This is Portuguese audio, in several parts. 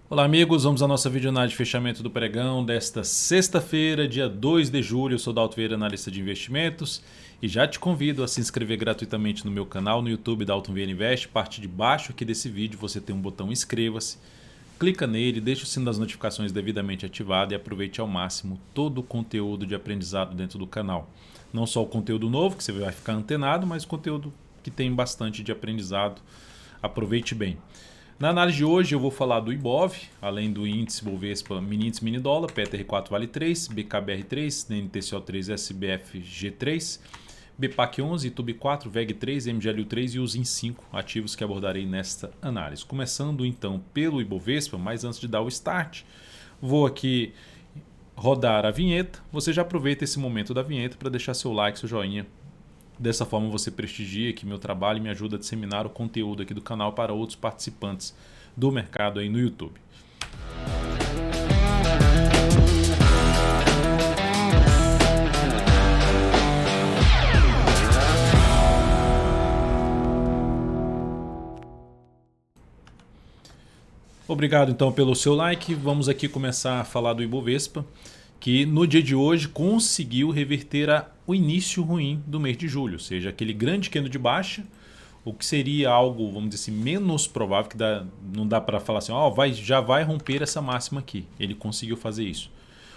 Olá amigos, vamos à nossa videoanálise de fechamento do pregão desta sexta-feira, dia 2 de julho. Eu sou Dalton Vieira, analista de investimentos, e já te convido a se inscrever gratuitamente no meu canal no YouTube Dalton Vieira Invest. Parte de baixo aqui desse vídeo você tem um botão inscreva-se, clica nele, deixa o sino das notificações devidamente ativado e aproveite ao máximo todo o conteúdo de aprendizado dentro do canal. Não só o conteúdo novo, que você vai ficar antenado, mas o conteúdo que tem bastante de aprendizado. Aproveite bem. Na análise de hoje eu vou falar do Ibov, além do índice Bovespa mini índice mini dólar, PTR4 vale 3, BKBR3, NTCO3, SBFG3, BPAC11, TUB4, VEG3, MGLU3 e os IN5 ativos que abordarei nesta análise. Começando então pelo Ibovespa, mas antes de dar o start, vou aqui rodar a vinheta. Você já aproveita esse momento da vinheta para deixar seu like, seu joinha. Dessa forma você prestigia aqui meu trabalho e me ajuda a disseminar o conteúdo aqui do canal para outros participantes do mercado aí no YouTube. Obrigado então pelo seu like. Vamos aqui começar a falar do Ibovespa, que no dia de hoje conseguiu reverter o início ruim do mês de julho, ou seja, aquele grande candle de baixa, o que seria algo, vamos dizer assim, menos provável, que não dá para falar assim, já vai romper essa máxima aqui. Ele conseguiu fazer isso.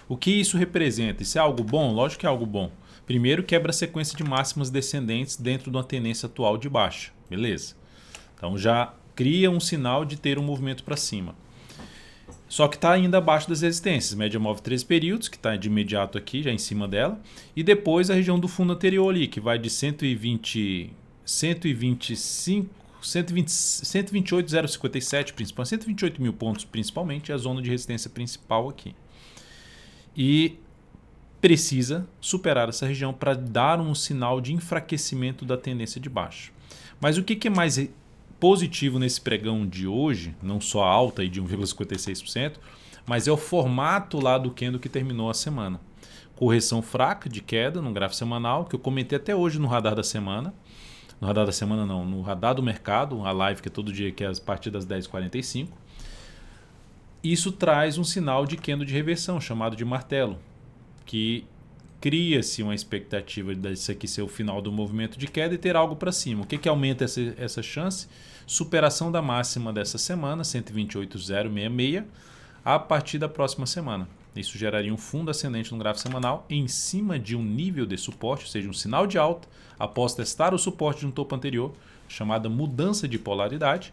O que isso representa? Isso é algo bom? Lógico que é algo bom. Primeiro, quebra a sequência de máximas descendentes dentro de uma tendência atual de baixa. Beleza? Então já cria um sinal de ter um movimento para cima. Só que está ainda abaixo das resistências. Média móvel 13 períodos, que está de imediato aqui, já em cima dela. E depois a região do fundo anterior ali, que vai de 125, 128,057 principalmente, 128 mil pontos principalmente, é a zona de resistência principal aqui. E precisa superar essa região para dar um sinal de enfraquecimento da tendência de baixa. Mas o que é mais positivo nesse pregão de hoje, não só a alta aí de 1,56%, mas é o formato lá do candle que terminou a semana. Correção fraca de queda no gráfico semanal, que eu comentei até hoje no radar da semana. No radar da semana não, no radar do mercado, a live que é todo dia, que é a partir das 10h45. Isso traz um sinal de candle de reversão, chamado de martelo, que cria-se uma expectativa disso aqui ser o final do movimento de queda e ter algo para cima. O que aumenta essa chance? Superação da máxima dessa semana, 128,066, a partir da próxima semana. Isso geraria um fundo ascendente no gráfico semanal em cima de um nível de suporte, ou seja, um sinal de alta, após testar o suporte de um topo anterior, chamada mudança de polaridade,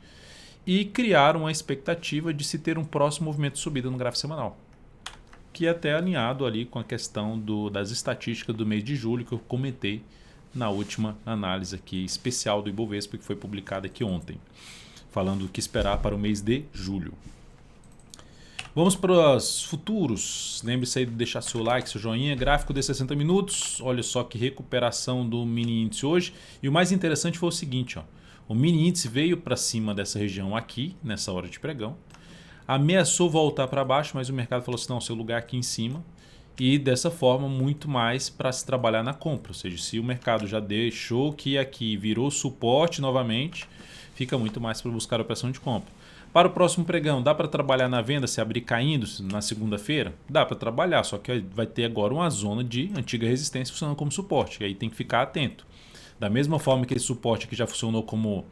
e criar uma expectativa de se ter um próximo movimento de subida no gráfico semanal, que é até alinhado ali com a questão das estatísticas do mês de julho que eu comentei na última análise aqui especial do Ibovespa, que foi publicada aqui ontem, falando o que esperar para o mês de julho. Vamos para os futuros. Lembre-se aí de deixar seu like, seu joinha. Gráfico de 60 minutos. Olha só que recuperação do mini índice hoje. E o mais interessante foi o seguinte, o mini índice veio para cima dessa região aqui, nessa hora de pregão. Ameaçou voltar para baixo, mas o mercado falou assim, não, seu lugar aqui em cima. E dessa forma, muito mais para se trabalhar na compra. Ou seja, se o mercado já deixou que aqui virou suporte novamente, fica muito mais para buscar a operação de compra. Para o próximo pregão, dá para trabalhar na venda se abrir caindo na segunda-feira? Dá para trabalhar, só que vai ter agora uma zona de antiga resistência funcionando como suporte. E aí tem que ficar atento. Da mesma forma que esse suporte aqui já funcionou como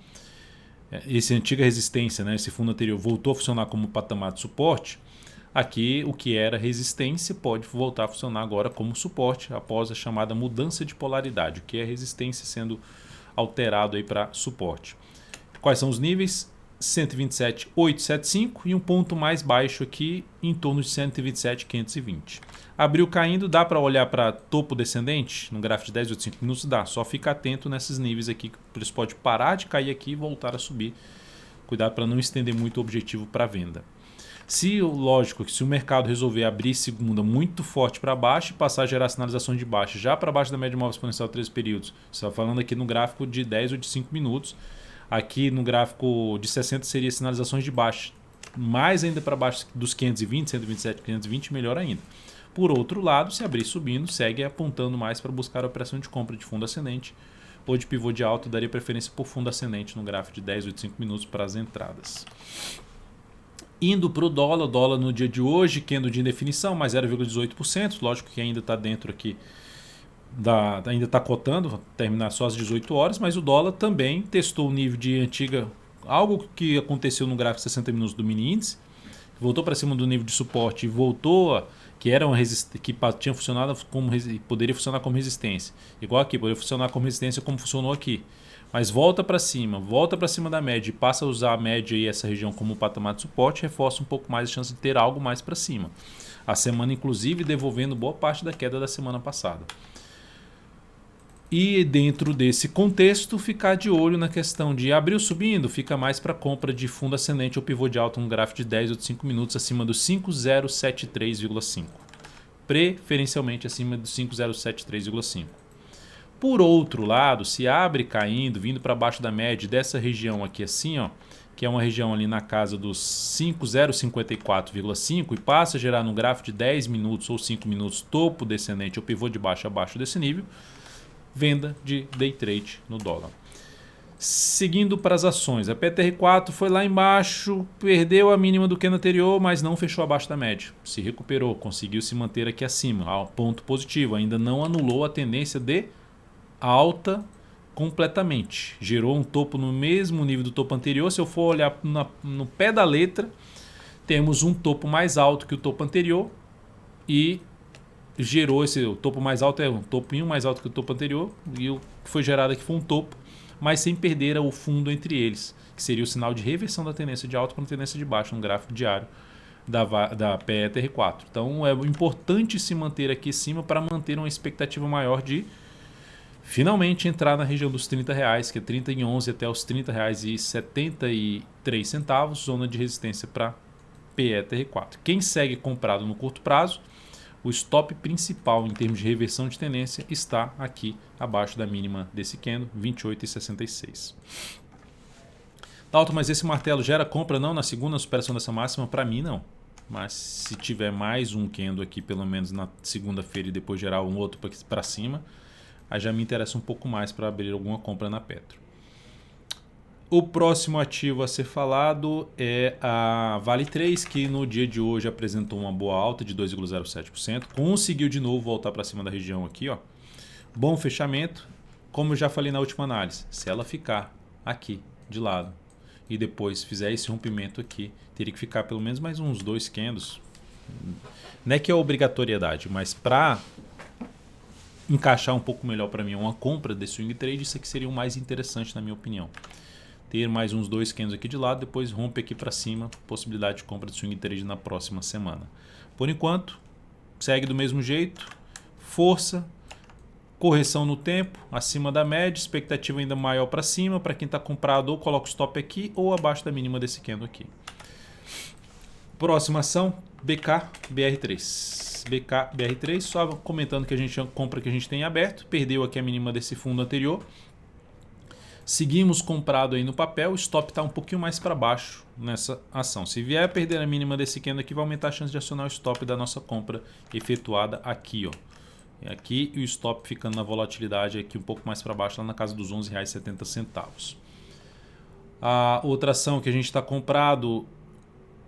essa antiga resistência, né, esse fundo anterior voltou a funcionar como patamar de suporte, aqui o que era resistência pode voltar a funcionar agora como suporte após a chamada mudança de polaridade, o que é resistência sendo alterado aí para suporte. Quais são os níveis? 127,875 e um ponto mais baixo aqui em torno de 127,520. Abriu caindo, dá para olhar para topo descendente no gráfico de 10 ou 5 minutos? Dá, só fica atento nesses níveis aqui, que o preço pode parar de cair aqui e voltar a subir. Cuidado para não estender muito o objetivo para venda. Lógico que se o mercado resolver abrir segunda muito forte para baixo e passar a gerar sinalizações de baixa já para baixo da média móvel exponencial de 13 períodos, você está falando aqui no gráfico de 10 ou de 5 minutos, aqui no gráfico de 60 seria sinalizações de baixa, mais ainda para baixo dos 520, 127, 520, melhor ainda. Por outro lado, se abrir subindo, segue apontando mais para buscar a operação de compra de fundo ascendente ou de pivô de alta, daria preferência por fundo ascendente no gráfico de 10 ou de 5 minutos para as entradas. Indo para o dólar no dia de hoje, candle de indefinição, mais 0,18%, lógico que ainda está dentro aqui, ainda está cotando, terminar só às 18 horas, mas o dólar também testou o nível de antiga, algo que aconteceu no gráfico 60 minutos do mini índice, voltou para cima do nível de suporte e voltou que era que tinha funcionado como poderia funcionar como resistência. Igual aqui, poderia funcionar como resistência como funcionou aqui. Mas volta para cima da média e passa a usar a média e essa região como patamar de suporte, reforça um pouco mais a chance de ter algo mais para cima. A semana, inclusive, devolvendo boa parte da queda da semana passada. E dentro desse contexto, ficar de olho na questão de abriu subindo, fica mais para compra de fundo ascendente ou pivô de alta, um gráfico de 10 ou de 5 minutos acima do 5073,5. Preferencialmente acima do 5073,5. Por outro lado, se abre caindo, vindo para baixo da média dessa região aqui assim, ó, que é uma região ali na casa dos 5054,5 e passa a gerar no gráfico de 10 minutos ou 5 minutos topo descendente ou pivô de baixo abaixo desse nível, venda de day trade no dólar. Seguindo para as ações, a PTR4 foi lá embaixo, perdeu a mínima do candle anterior, mas não fechou abaixo da média. Se recuperou, conseguiu se manter aqui acima, ao ponto positivo, ainda não anulou a tendência de alta completamente. Gerou um topo no mesmo nível do topo anterior. Se eu for olhar no pé da letra, temos um topo mais alto que o topo anterior e gerou o topo mais alto, é um topinho mais alto que o topo anterior, e o que foi gerado aqui foi um topo, mas sem perder o fundo entre eles, que seria o sinal de reversão da tendência de alta para a tendência de baixo no gráfico diário da PETR4. Então é importante se manter aqui em cima para manter uma expectativa maior de finalmente entrar na região dos R$30, que é 30 em 11 até os R$30,73, zona de resistência para PETR4. Quem segue comprado no curto prazo, o stop principal em termos de reversão de tendência está aqui abaixo da mínima desse candle, 28,66. Dalton, mas esse martelo gera compra não na segunda superação dessa máxima? Para mim não. Mas se tiver mais um candle aqui, pelo menos na segunda-feira, e depois gerar um outro para cima, aí já me interessa um pouco mais para abrir alguma compra na Petro. O próximo ativo a ser falado é a Vale 3, que no dia de hoje apresentou uma boa alta de 2,07%. Conseguiu de novo voltar para cima da região aqui, ó. Bom fechamento. Como eu já falei na última análise, se ela ficar aqui de lado e depois fizer esse rompimento aqui, teria que ficar pelo menos mais uns 2 candles. Não é que é obrigatoriedade, mas para encaixar um pouco melhor para mim uma compra de swing trade, isso aqui seria o mais interessante na minha opinião. Ter mais uns 2 candles aqui de lado, depois rompe aqui para cima, possibilidade de compra de swing trade na próxima semana. Por enquanto, segue do mesmo jeito, força, correção no tempo, acima da média, expectativa ainda maior para cima, para quem está comprado ou coloca o stop aqui ou abaixo da mínima desse candle aqui. Próxima ação, BKBR3. BKBR3, só comentando que a gente compra que a gente tem aberto, perdeu aqui a mínima desse fundo anterior. Seguimos comprado aí no papel, o stop está um pouquinho mais para baixo nessa ação. Se vier a perder a mínima desse candle aqui, vai aumentar a chance de acionar o stop da nossa compra efetuada aqui, ó. Aqui, e o stop ficando na volatilidade aqui um pouco mais para baixo, lá na casa dos R$11,70. A outra ação que a gente está comprado,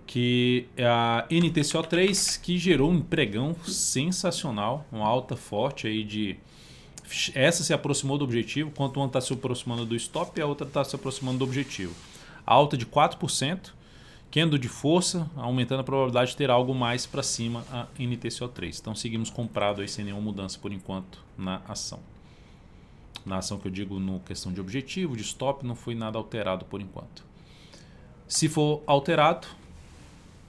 que é a NTCO3, que gerou um pregão sensacional, uma alta forte aí de... Essa se aproximou do objetivo, enquanto uma está se aproximando do stop e a outra está se aproximando do objetivo. A alta de 4%, candle de força, aumentando a probabilidade de ter algo mais para cima a NTCO3. Então seguimos comprado aí sem nenhuma mudança por enquanto na ação. Na ação que eu digo no questão de objetivo, de stop, não foi nada alterado por enquanto. Se for alterado,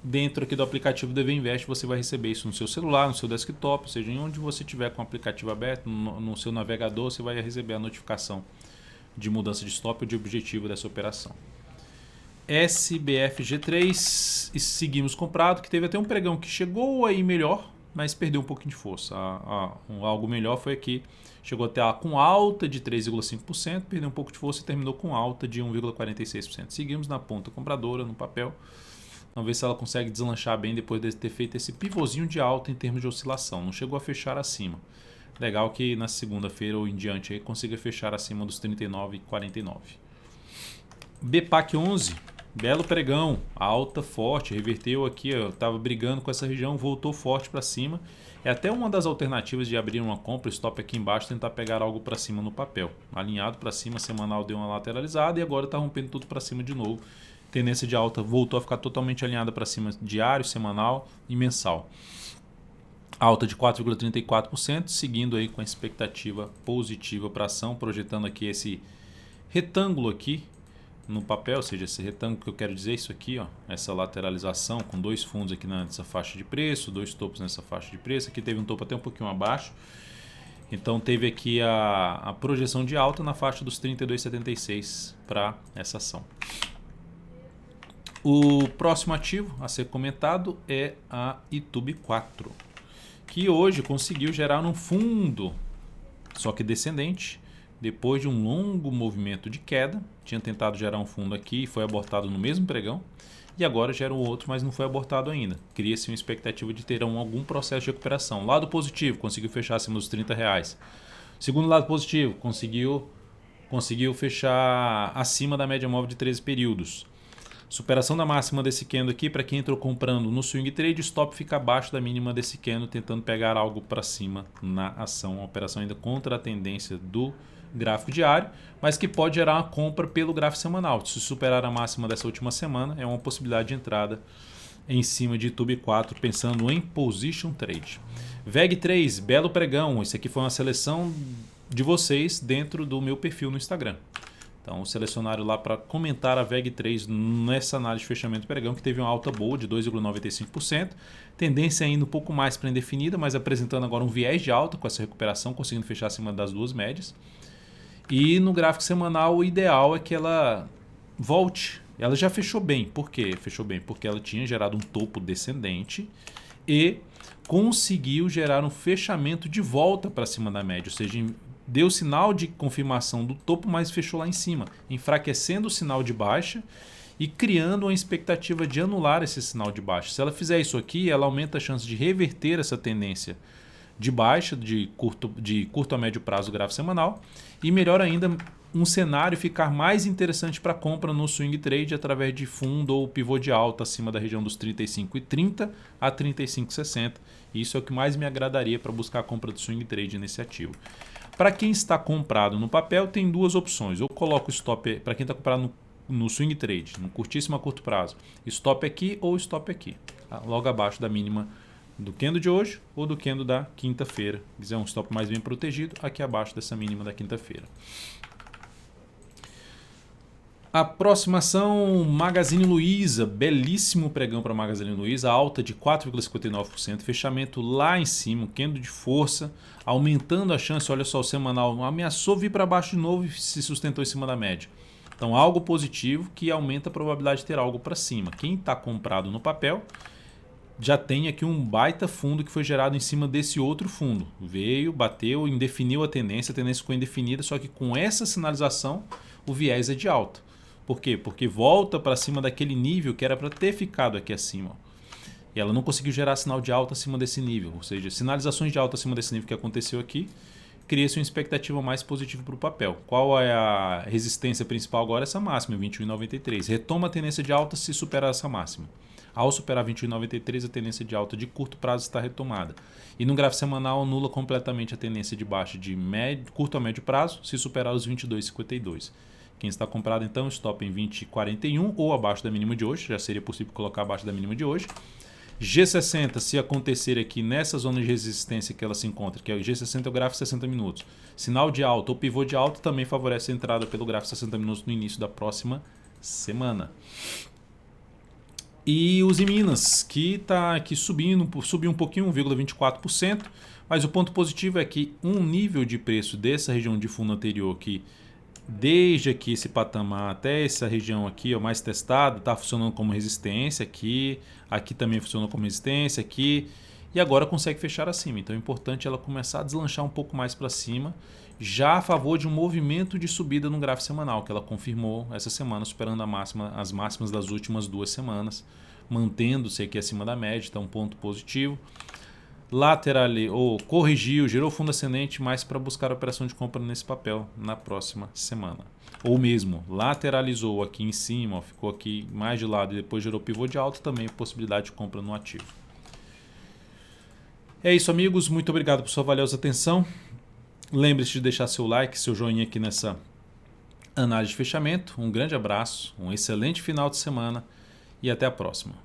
dentro aqui do aplicativo DV Invest, você vai receber isso no seu celular, no seu desktop, ou seja, em onde você tiver com o aplicativo aberto, no seu navegador, você vai receber a notificação de mudança de stop ou de objetivo dessa operação. SBFG3, e seguimos comprado, que teve até um pregão que chegou aí melhor, mas perdeu um pouquinho de força. Algo melhor foi aqui, chegou até com alta de 3,5%, perdeu um pouco de força e terminou com alta de 1,46%. Seguimos na ponta compradora, no papel. Vamos ver se ela consegue deslanchar bem depois de ter feito esse pivôzinho de alta em termos de oscilação. Não chegou a fechar acima. Legal que na segunda-feira ou em diante aí consiga fechar acima dos 39,49. BPAC 11, belo pregão, alta forte, reverteu aqui, estava brigando com essa região, voltou forte para cima. É até uma das alternativas de abrir uma compra, stop aqui embaixo, tentar pegar algo para cima no papel. Alinhado para cima, semanal deu uma lateralizada e agora está rompendo tudo para cima de novo. Tendência de alta voltou a ficar totalmente alinhada para cima diário, semanal e mensal. Alta de 4,34%, seguindo aí com a expectativa positiva para a ação, projetando aqui esse retângulo aqui no papel, ou seja, esse retângulo que eu quero dizer, isso aqui, ó, essa lateralização com dois fundos aqui nessa faixa de preço, dois topos nessa faixa de preço, aqui teve um topo até um pouquinho abaixo, então teve aqui a projeção de alta na faixa dos 32,76 para essa ação. O próximo ativo a ser comentado é a Itube 4, que hoje conseguiu gerar um fundo, só que descendente, depois de um longo movimento de queda. Tinha tentado gerar um fundo aqui e foi abortado no mesmo pregão. E agora gera um outro, mas não foi abortado ainda. Cria-se uma expectativa de ter algum processo de recuperação. Lado positivo, conseguiu fechar acima dos R$30. Segundo lado positivo, conseguiu fechar acima da média móvel de 13 períodos. Superação da máxima desse candle aqui, para quem entrou comprando no swing trade, stop fica abaixo da mínima desse candle, tentando pegar algo para cima na ação. Uma operação ainda contra a tendência do gráfico diário, mas que pode gerar uma compra pelo gráfico semanal. Se superar a máxima dessa última semana, é uma possibilidade de entrada em cima de Itube 4, pensando em position trade. VEG 3, belo pregão. Isso aqui foi uma seleção de vocês dentro do meu perfil no Instagram. Então, selecionaram lá para comentar a VEG 3 nessa análise de fechamento do pregão, que teve uma alta boa de 2,95%. Tendência ainda um pouco mais para indefinida, mas apresentando agora um viés de alta com essa recuperação, conseguindo fechar acima das duas médias. E no gráfico semanal, o ideal é que ela volte. Ela já fechou bem. Por quê? Fechou bem porque ela tinha gerado um topo descendente e conseguiu gerar um fechamento de volta para cima da média, ou seja, deu sinal de confirmação do topo, mas fechou lá em cima, enfraquecendo o sinal de baixa e criando uma expectativa de anular esse sinal de baixa. Se ela fizer isso aqui, ela aumenta a chance de reverter essa tendência de baixa de curto a médio prazo do gráfico semanal e, melhor ainda, um cenário ficar mais interessante para compra no swing trade através de fundo ou pivô de alta acima da região dos 35,30 a 35,60. Isso é o que mais me agradaria para buscar a compra do swing trade nesse ativo. Para quem está comprado no papel, tem duas opções. Eu coloco o stop, para quem está comprado no swing trade, no curtíssimo a curto prazo, stop aqui ou stop aqui, logo abaixo da mínima do candle de hoje ou do candle da quinta-feira. Se quiser um stop mais bem protegido, aqui abaixo dessa mínima da quinta-feira. A próxima ação, Magazine Luiza, belíssimo pregão para Magazine Luiza, alta de 4,59%, fechamento lá em cima, candle de força, aumentando a chance, olha só, o semanal ameaçou vir para baixo de novo e se sustentou em cima da média. Então, algo positivo que aumenta a probabilidade de ter algo para cima. Quem está comprado no papel já tem aqui um baita fundo que foi gerado em cima desse outro fundo. Veio, bateu, indefiniu a tendência ficou indefinida, só que com essa sinalização o viés é de alta. Por quê? Porque volta para cima daquele nível que era para ter ficado aqui acima. E ela não conseguiu gerar sinal de alta acima desse nível. Ou seja, sinalizações de alta acima desse nível que aconteceu aqui, cria-se uma expectativa mais positiva para o papel. Qual é a resistência principal agora? Essa máxima, 21,93. Retoma a tendência de alta se superar essa máxima. Ao superar 21,93, a tendência de alta de curto prazo está retomada. E no gráfico semanal, anula completamente a tendência de baixa de curto a médio prazo se superar os 22,52. Quem está comprado, então, stop em 20,41 ou abaixo da mínima de hoje. Já seria possível colocar abaixo da mínima de hoje. G60, se acontecer aqui nessa zona de resistência que ela se encontra, que é o G60 é o gráfico 60 minutos. Sinal de alta ou pivô de alta também favorece a entrada pelo gráfico 60 minutos no início da próxima semana. E os Minas, que está aqui subiu um pouquinho, 1,24%, mas o ponto positivo é que um nível de preço dessa região de fundo anterior aqui, desde aqui esse patamar até essa região aqui, ó, mais testado, está funcionando como resistência aqui também funcionou como resistência aqui, e agora consegue fechar acima. Então é importante ela começar a deslanchar um pouco mais para cima, já a favor de um movimento de subida no gráfico semanal, que ela confirmou essa semana, superando as máximas das últimas 2 semanas, mantendo-se aqui acima da média, então um ponto positivo. Lateral ou corrigiu, gerou fundo ascendente, mais para buscar a operação de compra nesse papel na próxima semana. ou mesmo lateralizou aqui em cima, ó, ficou aqui mais de lado e depois gerou pivô de alta, também possibilidade de compra no ativo. É isso, amigos. Muito obrigado por sua valiosa atenção. Lembre-se de deixar seu like, seu joinha aqui nessa análise de fechamento. Um grande abraço, um excelente final de semana e até a próxima.